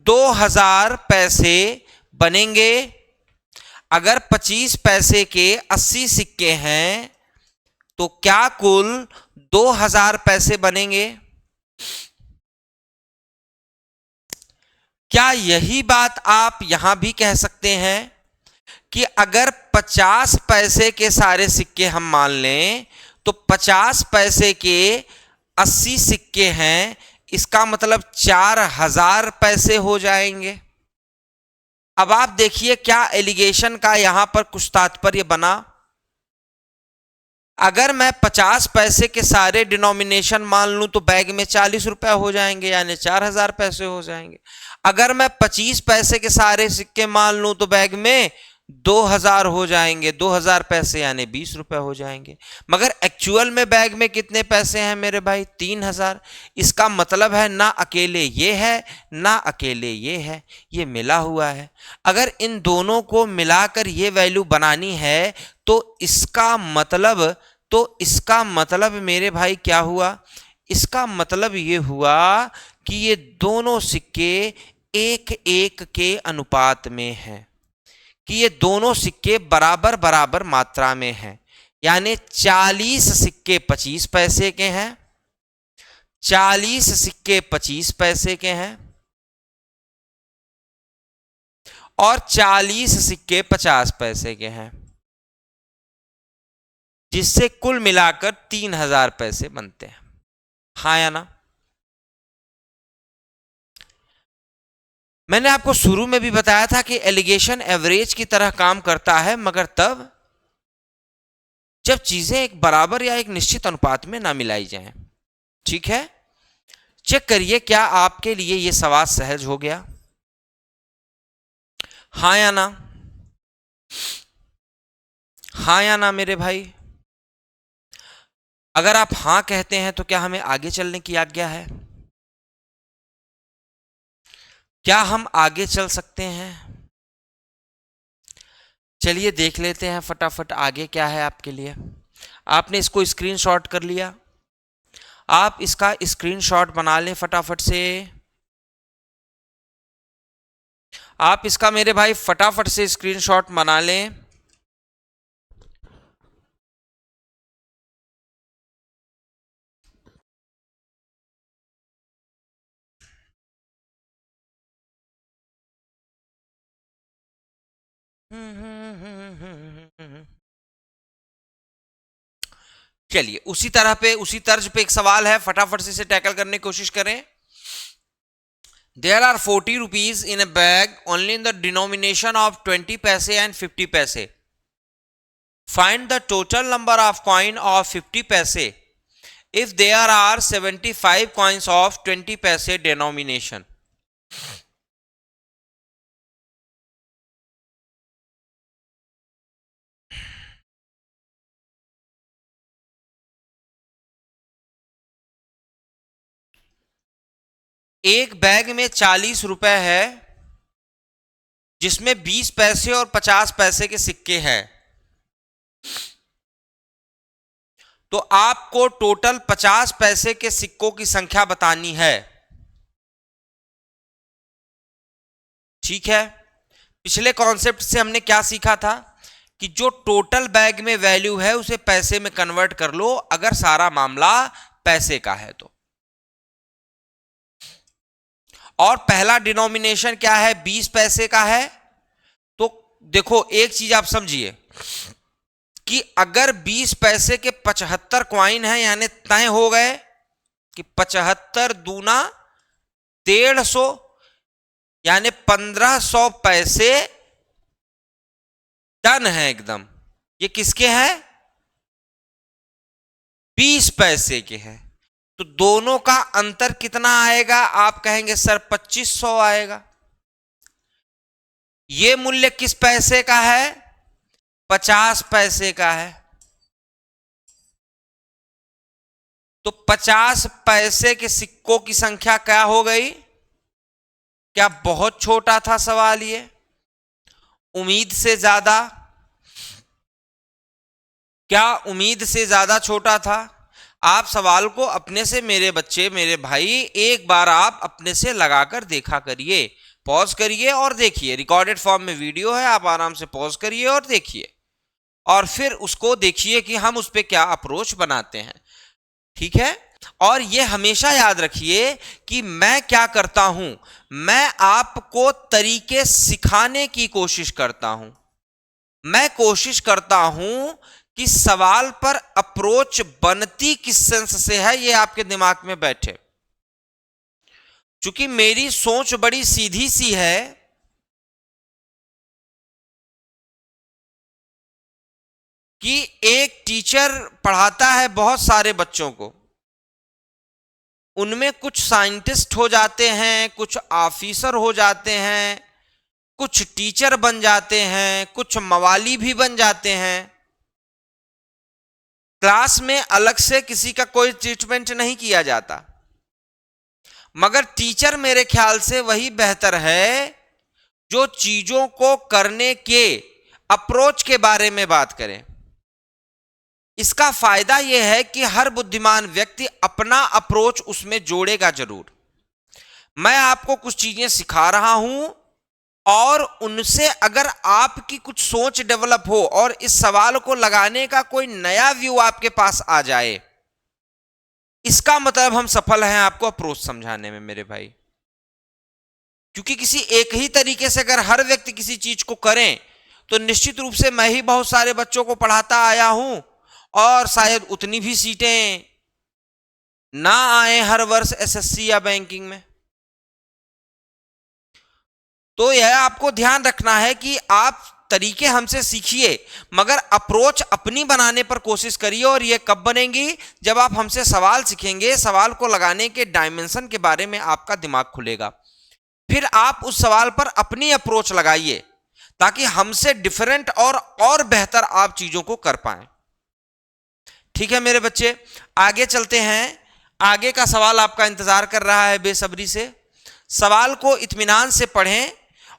2000 पैसे बनेंगे। अगर 25 पैसे के 80 सिक्के हैं तो क्या कुल 2000 पैसे बनेंगे? क्या यही बात आप यहां भी कह सकते हैं कि अगर 50 पैसे के सारे सिक्के हम मान लें तो 50 पैसे के 80 सिक्के हैं, इसका मतलब 4000 पैसे हो जाएंगे। अब आप देखिए क्या एलिगेशन का यहां पर कुछ तात्पर्य बना। अगर मैं 50 पैसे के सारे डिनोमिनेशन मान लूं तो बैग में 40 रुपए हो जाएंगे, यानी 4000 पैसे हो जाएंगे। अगर मैं 25 पैसे के सारे सिक्के मान लूं तो बैग में 2000 हो जाएंगे, 2000 पैसे यानी 20 रुपए हो जाएंगे। मगर एक्चुअल में बैग में कितने पैसे हैं मेरे भाई? 3000। इसका मतलब है ना अकेले ये है ना अकेले ये है, ये मिला हुआ है। अगर इन दोनों को मिलाकर ये वैल्यू बनानी है तो इसका मतलब मेरे भाई क्या हुआ? इसका मतलब ये हुआ कि ये दोनों सिक्के एक एक के अनुपात में हैं, कि ये दोनों सिक्के बराबर बराबर मात्रा में हैं। यानी 40 सिक्के 25 पैसे के हैं, 40 सिक्के 25 पैसे के हैं और 40 सिक्के 50 पैसे के हैं, जिससे कुल मिलाकर 3000 पैसे बनते हैं। हाँ या ना? मैंने आपको शुरू में भी बताया था कि एलिगेशन एवरेज की तरह काम करता है, मगर तब जब चीजें एक बराबर या एक निश्चित अनुपात में ना मिलाई जाएं। ठीक है, चेक करिए क्या आपके लिए यह सवाल सहज हो गया? हाँ या ना? हाँ या ना मेरे भाई? अगर आप हां कहते हैं तो क्या हमें आगे चलने की आज्ञा है? क्या हम आगे चल सकते हैं? चलिए देख लेते हैं फटाफट आगे क्या है आपके लिए। आपने इसको स्क्रीनशॉट कर लिया, आप इसका स्क्रीनशॉट बना लें फटाफट से। आप इसका मेरे भाई फटाफट से स्क्रीनशॉट बना लें। चलिए उसी तर्ज पे एक सवाल है, फटाफट से इसे टैकल करने की कोशिश करें। There are 40 rupees in a bag only in the denomination of 20 paise and 50 paise. Find the total number of coin of 50 paise if there are 75 coins of 20 paise denomination. एक बैग में 40 रुपए है जिसमें 20 पैसे और 50 पैसे के सिक्के हैं, तो आपको टोटल 50 पैसे के सिक्कों की संख्या बतानी है। ठीक है, पिछले कॉन्सेप्ट से हमने क्या सीखा था कि जो टोटल बैग में वैल्यू है उसे पैसे में कन्वर्ट कर लो अगर सारा मामला पैसे का है तो। और पहला डिनोमिनेशन क्या है? 20 पैसे का है। तो देखो एक चीज आप समझिए कि अगर 20 पैसे के 75 क्वाइन है, यानी तय हो गए कि 75 दूना 150, यानी 1500 पैसे डन है एकदम। ये किसके हैं? 20 पैसे के हैं। तो दोनों का अंतर कितना आएगा? आप कहेंगे सर 2500 आएगा। ये मूल्य किस पैसे का है? 50 पैसे का है। तो 50 पैसे के सिक्कों की संख्या क्या हो गई? क्या बहुत छोटा था सवाल ये? उम्मीद से ज्यादा? क्या उम्मीद से ज्यादा छोटा था? आप सवाल को अपने से मेरे बच्चे, मेरे भाई, एक बार आप अपने से लगाकर देखा करिए, पॉज करिए और देखिए, रिकॉर्डेड फॉर्म में वीडियो है, आप आराम से पॉज करिए और देखिए, और फिर उसको देखिए कि हम उस पर क्या अप्रोच बनाते हैं। ठीक है, और ये हमेशा याद रखिए कि मैं क्या करता हूं, मैं आपको तरीके सिखाने की कोशिश करता हूं। मैं कोशिश करता हूं कि सवाल पर अप्रोच बनती किस सेंस से है ये आपके दिमाग में बैठे। चूंकि मेरी सोच बड़ी सीधी सी है कि एक टीचर पढ़ाता है बहुत सारे बच्चों को, उनमें कुछ साइंटिस्ट हो जाते हैं, कुछ ऑफिसर हो जाते हैं, कुछ टीचर बन जाते हैं, कुछ मवाली भी बन जाते हैं। क्लास में अलग से किसी का कोई ट्रीटमेंट नहीं किया जाता, मगर टीचर मेरे ख्याल से वही बेहतर है जो चीजों को करने के अप्रोच के बारे में बात करें। इसका फायदा यह है कि हर बुद्धिमान व्यक्ति अपना अप्रोच उसमें जोड़ेगा जरूर। मैं आपको कुछ चीजें सिखा रहा हूं और उनसे अगर आपकी कुछ सोच डेवलप हो और इस सवाल को लगाने का कोई नया व्यू आपके पास आ जाए, इसका मतलब हम सफल हैं आपको अप्रोच समझाने में मेरे भाई। क्योंकि किसी एक ही तरीके से अगर हर व्यक्ति किसी चीज को करें तो निश्चित रूप से मैं ही बहुत सारे बच्चों को पढ़ाता आया हूं और शायद उतनी भी सीटें ना आए हर वर्ष एसएससी या बैंकिंग में। तो यह आपको ध्यान रखना है कि आप तरीके हमसे सीखिए मगर अप्रोच अपनी बनाने पर कोशिश करिए। और यह कब बनेगी, जब आप हमसे सवाल सीखेंगे, सवाल को लगाने के डायमेंशन के बारे में आपका दिमाग खुलेगा, फिर आप उस सवाल पर अपनी अप्रोच लगाइए ताकि हमसे डिफरेंट और बेहतर आप चीजों को कर पाएं। ठीक है मेरे बच्चे, आगे चलते हैं। आगे का सवाल आपका इंतजार कर रहा है बेसब्री से। सवाल को इत्मीनान से पढ़ें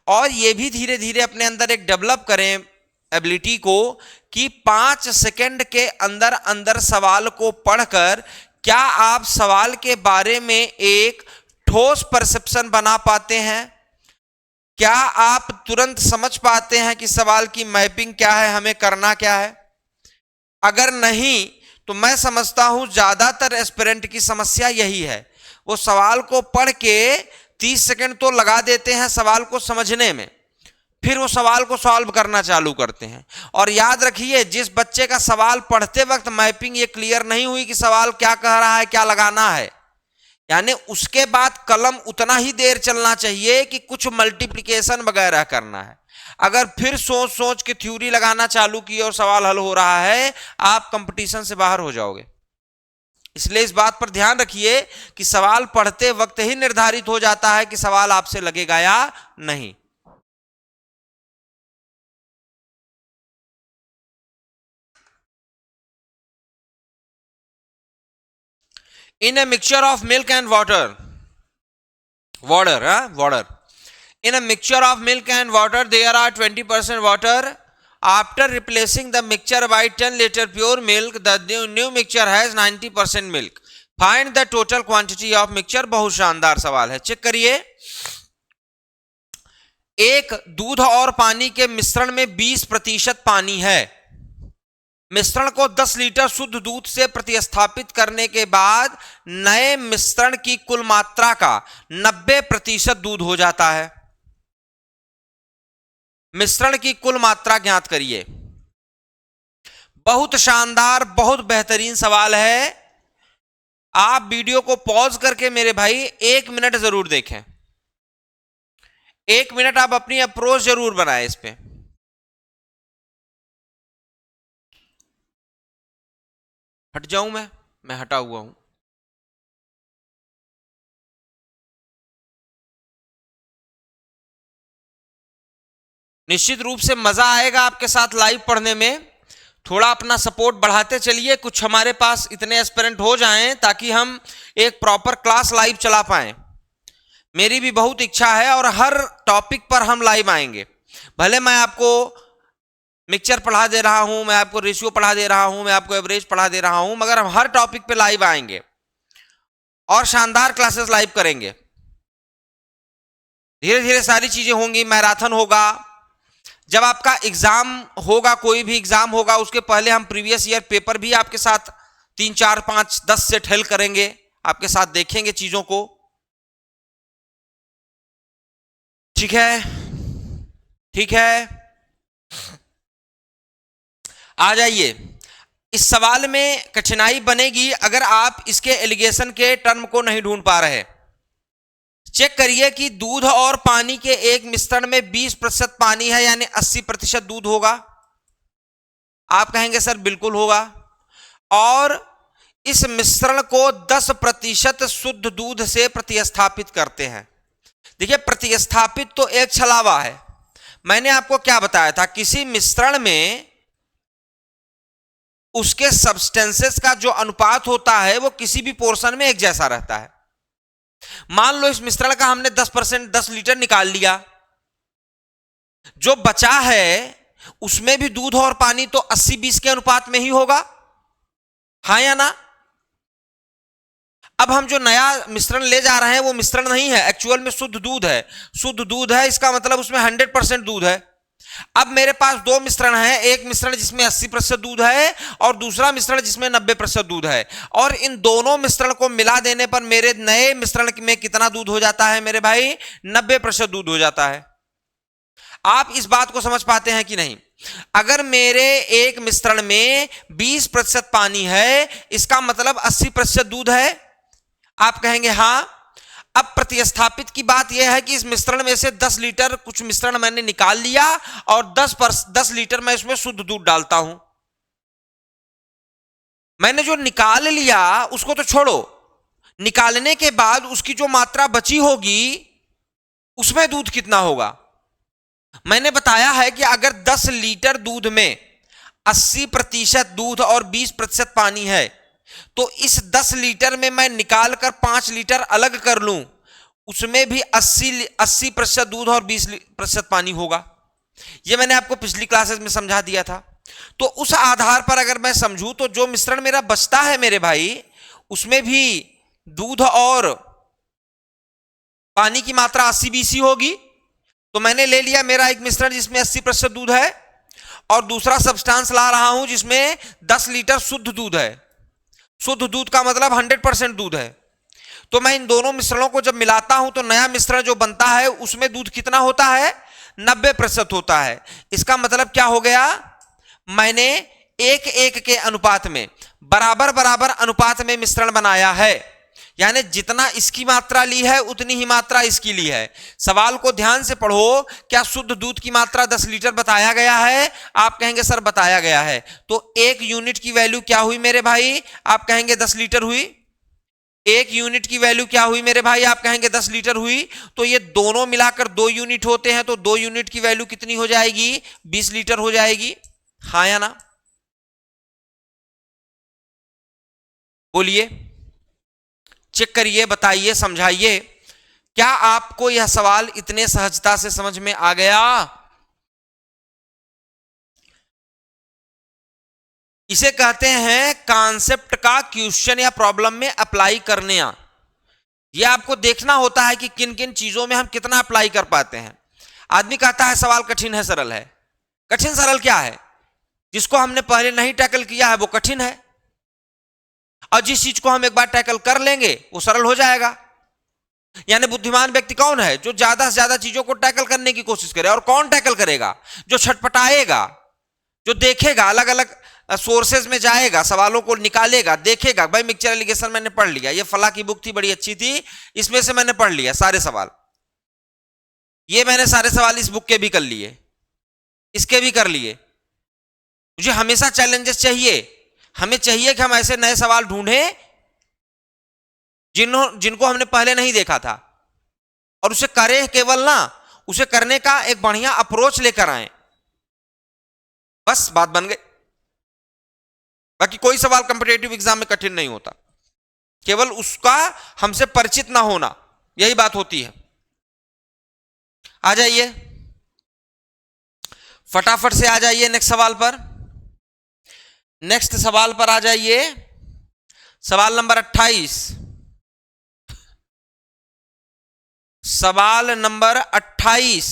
और यह भी धीरे धीरे अपने अंदर एक डेवलप करें एबिलिटी को कि 5 सेकंड के अंदर अंदर सवाल को पढ़कर क्या आप सवाल के बारे में एक ठोस परसेप्शन बना पाते हैं। क्या आप तुरंत समझ पाते हैं कि सवाल की मैपिंग क्या है, हमें करना क्या है। अगर नहीं तो मैं समझता हूं ज्यादातर एस्पिरेंट की समस्या यही है, वो सवाल को पढ़ के 30 सेकंड तो लगा देते हैं सवाल को समझने में, फिर वो सवाल को सॉल्व करना चालू करते हैं। और याद रखिए, जिस बच्चे का सवाल पढ़ते वक्त मैपिंग ये क्लियर नहीं हुई कि सवाल क्या कह रहा है, क्या लगाना है, यानी उसके बाद कलम उतना ही देर चलना चाहिए कि कुछ मल्टीप्लिकेशन वगैरह करना है। अगर फिर सोच सोच के थ्योरी लगाना चालू किए और सवाल हल हो रहा है, आप कंपटीशन से बाहर हो जाओगे। इसलिए इस बात पर ध्यान रखिए कि सवाल पढ़ते वक्त ही निर्धारित हो जाता है कि सवाल आपसे लगेगा या नहीं। In a mixture of milk and water, in a mixture of milk and water, there are 20% water. After replacing the mixture by 10 liter pure milk, the new mixture has 90% milk. Find the total quantity of mixture. बहुत शानदार सवाल है, check करिए। एक दूध और पानी के मिश्रण में 20% पानी है। मिश्रण को 10 लीटर शुद्ध दूध से प्रतिस्थापित करने के बाद नए मिश्रण की कुल मात्रा का 90% दूध हो जाता है। मिश्रण की कुल मात्रा ज्ञात करिए। बहुत शानदार, बहुत बेहतरीन सवाल है। आप वीडियो को पॉज करके मेरे भाई 1 मिनट जरूर देखें। 1 मिनट आप अपनी अप्रोच जरूर बनाएं इस पे। हट जाऊं मैं हटा हुआ हूं। निश्चित रूप से मजा आएगा आपके साथ लाइव पढ़ने में। थोड़ा अपना सपोर्ट बढ़ाते चलिए, कुछ हमारे पास इतने एस्पिरेंट हो जाएं ताकि हम एक प्रॉपर क्लास लाइव चला पाएं। मेरी भी बहुत इच्छा है और हर टॉपिक पर हम लाइव आएंगे। भले मैं आपको मिक्सचर पढ़ा दे रहा हूं, मैं आपको रेशियो पढ़ा दे रहा हूं, मैं आपको एवरेज पढ़ा दे रहा हूं, मगर हम हर टॉपिक पे लाइव आएंगे और शानदार क्लासेस लाइव करेंगे। धीरे धीरे सारी चीजें होंगी, मैराथन होगा। जब आपका एग्जाम होगा, कोई भी एग्जाम होगा, उसके पहले हम प्रीवियस ईयर पेपर भी आपके साथ 3 4 5 10 सेट हेल करेंगे, आपके साथ देखेंगे चीजों को। ठीक है, ठीक है। आ जाइए, इस सवाल में कठिनाई बनेगी अगर आप इसके एलिगेशन के टर्म को नहीं ढूंढ पा रहे। चेक करिए कि दूध और पानी के एक मिश्रण में 20% पानी है, यानी 80% दूध होगा। आप कहेंगे सर बिल्कुल होगा। और इस मिश्रण को 10% शुद्ध दूध से प्रतिस्थापित करते हैं। देखिए, प्रतिस्थापित तो एक छलावा है। मैंने आपको क्या बताया था, किसी मिश्रण में उसके सब्सटेंसेस का जो अनुपात होता है वो किसी भी पोर्शन में एक जैसा रहता है। मान लो इस मिश्रण का हमने 10% 10 लीटर निकाल लिया, जो बचा है उसमें भी दूध और पानी तो 80-20 के अनुपात में ही होगा, हाँ या ना। अब हम जो नया मिश्रण ले जा रहे हैं वो मिश्रण नहीं है, एक्चुअल में शुद्ध दूध है। शुद्ध दूध है, इसका मतलब उसमें 100% दूध है। अब मेरे पास दो मिश्रण है, एक मिश्रण जिसमें 80% दूध है और दूसरा मिश्रण जिसमें 90% दूध है। और इन दोनों मिश्रण को मिला देने पर मेरे नए मिश्रण में कितना दूध हो जाता है मेरे भाई? 90% दूध हो जाता है। आप इस बात को समझ पाते हैं कि नहीं? अगर मेरे एक मिश्रण में 20% पानी है, इसका मतलब 80% दूध है। आप कहेंगे हां। अब प्रतिस्थापित की बात यह है कि इस मिश्रण में से 10 लीटर कुछ मिश्रण मैंने निकाल लिया और 10 लीटर मैं इसमें शुद्ध दूध डालता हूं। मैंने जो निकाल लिया उसको तो छोड़ो, निकालने के बाद उसकी जो मात्रा बची होगी उसमें दूध कितना होगा? मैंने बताया है कि अगर 10 लीटर दूध में 80% दूध और 20% पानी है, तो इस 10 लीटर में मैं निकालकर 5 लीटर अलग कर लूं, उसमें भी 80% दूध और 20% पानी होगा। यह मैंने आपको पिछली क्लासेस में समझा दिया था। तो उस आधार पर अगर मैं समझूं तो जो मिश्रण मेरा बचता है मेरे भाई, उसमें भी दूध और पानी की मात्रा 80-20 होगी। तो मैंने ले लिया मेरा एक मिश्रण जिसमें 80% दूध है और दूसरा सब्सटेंस ला रहा हूं जिसमें 10 लीटर शुद्ध दूध है। शुद्ध दूध का मतलब 100% दूध है। तो मैं इन दोनों मिश्रणों को जब मिलाता हूं तो नया मिश्रण जो बनता है उसमें दूध कितना होता है? 90% होता है। इसका मतलब क्या हो गया? मैंने एक एक के अनुपात में, बराबर बराबर अनुपात में मिश्रण बनाया है। यानी जितना इसकी मात्रा ली है उतनी ही मात्रा इसकी ली है। सवाल को ध्यान से पढ़ो। क्या शुद्ध दूध की मात्रा 10 लीटर बताया गया है? आप कहेंगे सर बताया गया है। तो एक यूनिट की वैल्यू क्या हुई मेरे भाई? आप कहेंगे 10 लीटर हुई। एक यूनिट की वैल्यू क्या हुई मेरे भाई? आप कहेंगे 10 लीटर हुई। तो ये दोनों मिलाकर 2 यूनिट होते हैं, तो 2 यूनिट की वैल्यू कितनी हो जाएगी? 20 लीटर हो जाएगी, हाँ या ना? बोलिए, चेक करिए, बताइए, समझाइए। क्या आपको यह सवाल इतने सहजता से समझ में आ गया? इसे कहते हैं कॉन्सेप्ट का क्वेश्चन या प्रॉब्लम में अप्लाई करने। यह आपको देखना होता है कि किन किन चीजों में हम कितना अप्लाई कर पाते हैं। आदमी कहता है सवाल कठिन है सरल है। कठिन सरल क्या है? जिसको हमने पहले नहीं टैकल किया है वो कठिन है, और जिस चीज को हम एक बार टैकल कर लेंगे वो सरल हो जाएगा। यानी बुद्धिमान व्यक्ति कौन है? जो ज्यादा से ज्यादा चीजों को टैकल करने की कोशिश करे। और कौन टैकल करेगा? जो छटपटाएगा, जो देखेगा, अलग अलग सोर्सेज में जाएगा, सवालों को निकालेगा, देखेगा। भाई मिक्सचर एलिगेशन मैंने पढ़ लिया, ये फला की बुक थी, बड़ी अच्छी थी, इसमें से मैंने पढ़ लिया सारे सवाल, ये मैंने सारे सवाल इस बुक के भी कर लिए, इसके भी कर लिए। मुझे हमेशा चैलेंजेस चाहिए। हमें चाहिए कि हम ऐसे नए सवाल ढूंढें जिनको हमने पहले नहीं देखा था, और उसे करें। केवल ना, उसे करने का एक बढ़िया अप्रोच लेकर आए। बस बात बन गई। बाकी कोई सवाल कॉम्पिटिटिव एग्जाम में कठिन नहीं होता, केवल उसका हमसे परिचित ना होना, यही बात होती है। आ जाइए, फटाफट से आ जाइए नेक्स्ट सवाल पर। नेक्स्ट सवाल पर आ जाइए, सवाल नंबर 28। सवाल नंबर 28,